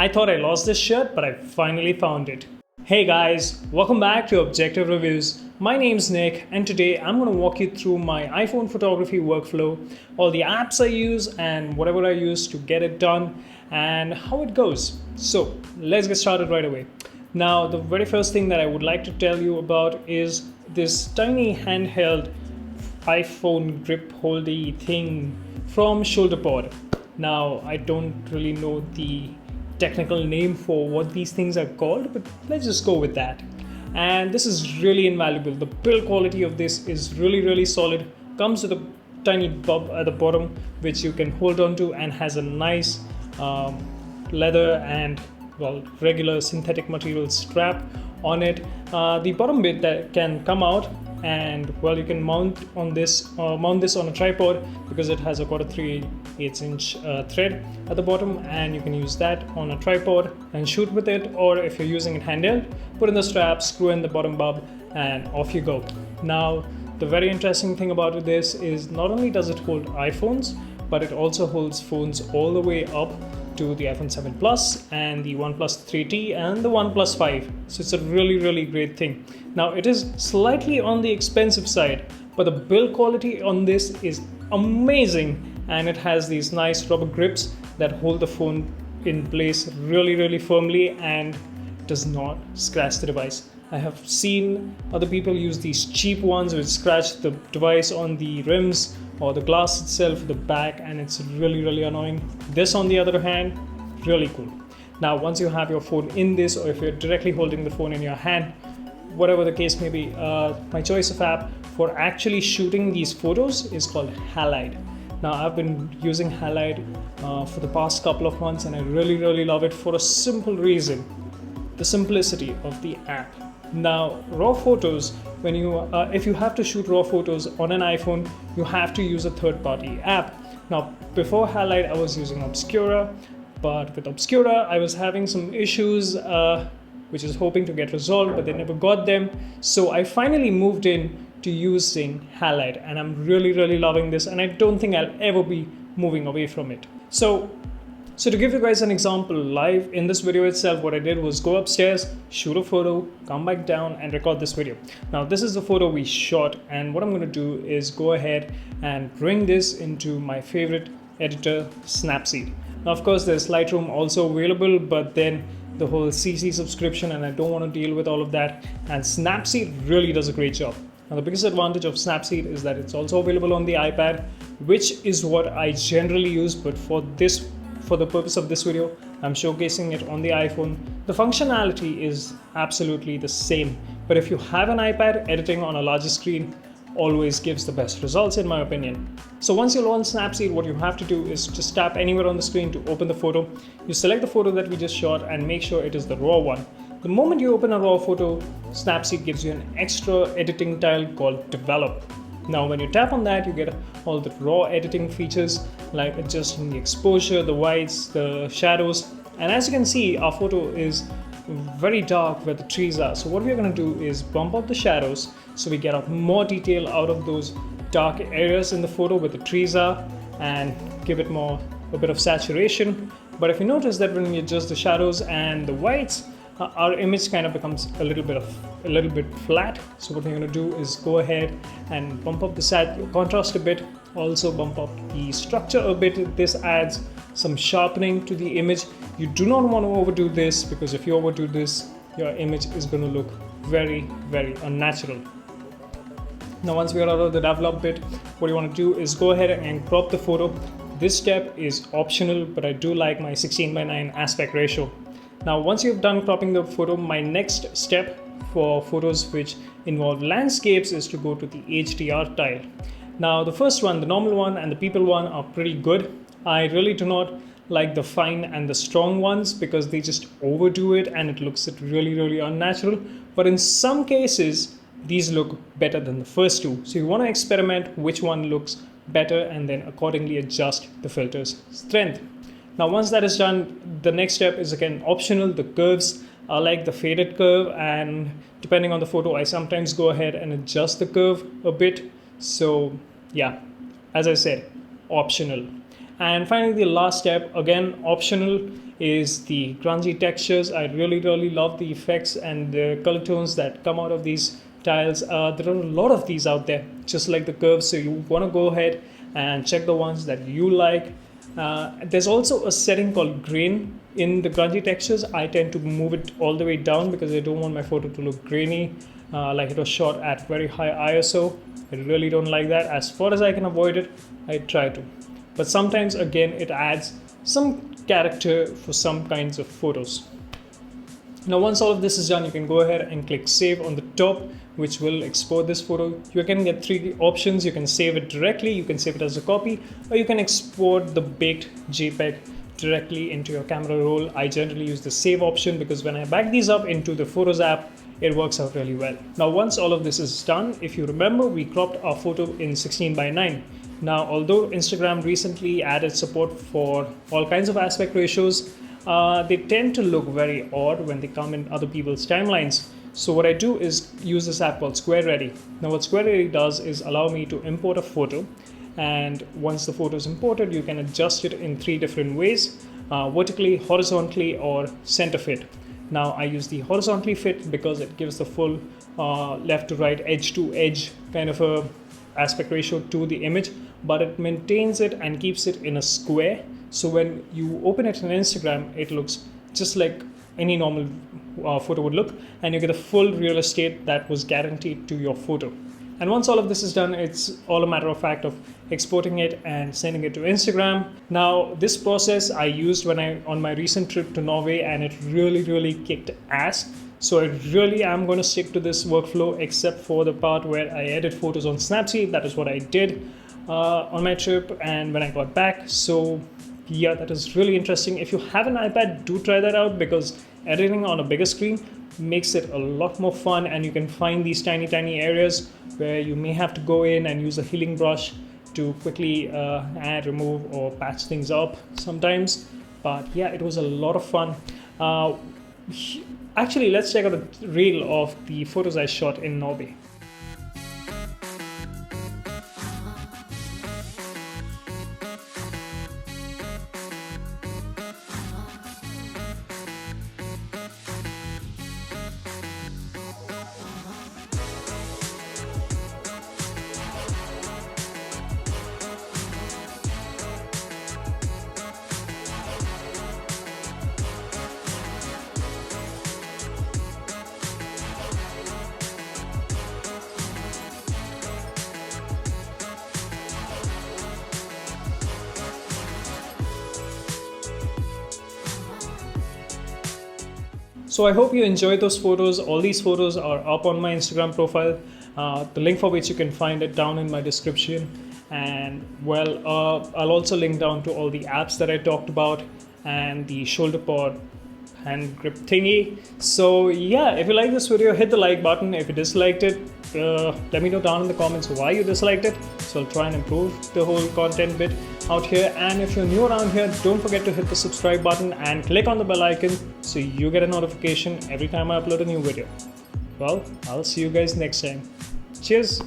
I thought I lost this shirt, but I finally found it. Hey guys, welcome back to Objective Reviews. My name's Nick, and today I'm going to walk you through my iPhone photography workflow, all the apps I use and whatever I use to get it done, and how it goes. So let's get started right away. Now, the very first thing that I would like to tell you about is this tiny handheld iPhone grip holdy thing from Shoulderpod. Now, I don't really know the technical name for what these things are called, but let's just go with that. And this is really invaluable. The build quality of this is really solid. Comes with a tiny bub at the bottom which you can hold on to, and has a nice leather and regular synthetic material strap on it. The bottom bit that can come out, and you can mount this on a tripod because it has a 3/8 inch thread at the bottom, and you can use that on a tripod and shoot with it. Or if you're using it handheld, put in the strap, screw in the bottom bulb, and off you go. Now, the very interesting thing about this is not only does it hold iPhones, but it also holds phones all the way up to the iPhone 7 Plus and the OnePlus 3T and the OnePlus 5. So it's a really great thing. Now, it is slightly on the expensive side, but the build quality on this is amazing, and it has these nice rubber grips that hold the phone in place really firmly and does not scratch the device. I have seen other people use these cheap ones which scratch the device on the rims or the glass itself, the back, and it's really annoying. This, on the other hand, really cool. Now, once you have your phone in this, or if you're directly holding the phone in your hand, whatever the case may be, my choice of app for actually shooting these photos is called Halide. Now, I've been using Halide for the past couple of months, and I really love it for a simple reason: the simplicity of the app. Now, raw photos, when if you have to shoot raw photos on an iPhone, you have to use a third-party app. Now, before Halide, I was using Obscura, but with Obscura, I was having some issues, which I was hoping to get resolved, but they never got them. So I finally moved in to using Halide, and I'm really loving this, and I don't think I'll ever be moving away from it. So to give you guys an example live in this video itself, what I did was go upstairs, shoot a photo, come back down and record this video. Now, this is the photo we shot, and what I'm going to do is go ahead and bring this into my favorite editor, Snapseed. Now, of course, there's Lightroom also available, but then the whole CC subscription, and I don't want to deal with all of that, and Snapseed really does a great job. Now, the biggest advantage of Snapseed is that it's also available on the iPad, which is what I generally use, but for the purpose of this video, I'm showcasing it on the iPhone. The functionality is absolutely the same, but if you have an iPad, editing on a larger screen always gives the best results, in my opinion. So once you launch Snapseed, what you have to do is just tap anywhere on the screen to open the photo. You select the photo that we just shot and make sure it is the raw one. The moment you open a raw photo, Snapseed gives you an extra editing tile called Develop. Now, when you tap on that, you get all the raw editing features like adjusting the exposure, the whites, the shadows. And as you can see, our photo is very dark where the trees are. So what we're going to do is bump up the shadows so we get out more detail out of those dark areas in the photo where the trees are, and give it a bit of saturation. But if you notice that when we adjust the shadows and the whites, our image kind of becomes a little bit flat. So what we're going to do is go ahead and bump up the contrast a bit, also bump up the structure a bit. This adds some sharpening to the image. You do not want to overdo this, because if you overdo this, your image is going to look very unnatural. Now, once we are out of the develop bit, what you want to do is go ahead and crop the photo. This step is optional, but I do like my 16:9 aspect ratio. Now, once you've done cropping the photo, my next step for photos which involve landscapes is to go to the HDR tile. Now, the first one, the normal one and the people one, are pretty good. I really do not like the fine and the strong ones because they just overdo it and it looks really unnatural. But in some cases, these look better than the first two. So you want to experiment which one looks better and then accordingly adjust the filter's strength. Now, once that is done, the next step is again optional. The curves are like the faded curve, and depending on the photo, I sometimes go ahead and adjust the curve a bit. So yeah, as I said, optional. And finally, the last step, again optional, is the grungy textures. I really love the effects and the color tones that come out of these tiles. There are a lot of these out there, just like the curves, so you want to go ahead and check the ones that you like. There's also a setting called grain in the grungy textures. I tend to move it all the way down because I don't want my photo to look grainy, like it was shot at very high ISO. I really don't like that. As far as I can avoid it, I try to. But sometimes again it adds some character for some kinds of photos. Now once all of this is done, you can go ahead and click save on the top, which will export this photo. You can get three options. You can save it directly, you can save it as a copy, or you can export the baked JPEG directly into your camera roll. I generally use the save option because when I back these up into the Photos app, it works out really well. Now once all of this is done, if you remember, we cropped our photo in 16:9. Now, although Instagram recently added support for all kinds of aspect ratios, they tend to look very odd when they come in other people's timelines. So what I do is use this app called SquareReady. Now what SquareReady does is allow me to import a photo, and once the photo is imported, you can adjust it in three different ways: vertically, horizontally, or center fit. Now I use the horizontally fit because it gives the full left to right, edge to edge kind of a aspect ratio to the image, but it maintains it and keeps it in a square. So when you open it on Instagram, it looks just like any normal photo would look, and you get a full real estate that was guaranteed to your photo. And once all of this is done, it's all a matter of fact of exporting it and sending it to Instagram. Now this process I used when on my recent trip to Norway, and it really kicked ass. So I really am going to stick to this workflow, except for the part where I edit photos on Snapseed. That is what I did on my trip and when I got back. So yeah, that is really interesting. If you have an iPad, do try that out, because editing on a bigger screen makes it a lot more fun, and you can find these tiny areas where you may have to go in and use a healing brush to quickly add, remove, or patch things up sometimes. But yeah, it was a lot of fun. Actually, let's check out a reel of the photos I shot in Norway. So I hope you enjoyed those photos. All these photos are up on my Instagram profile, the link for which you can find it down in my description. And well, I'll also link down to all the apps that I talked about and the Shoulderpod hand grip thingy. So yeah, if you like this video, hit the like button. If you disliked it, let me know down in the comments why you disliked it, so I'll try and improve the whole content bit out here. And if you're new around here, don't forget to hit the subscribe button and click on the bell icon so you get a notification every time I upload a new video. Well, I'll see you guys next time. Cheers.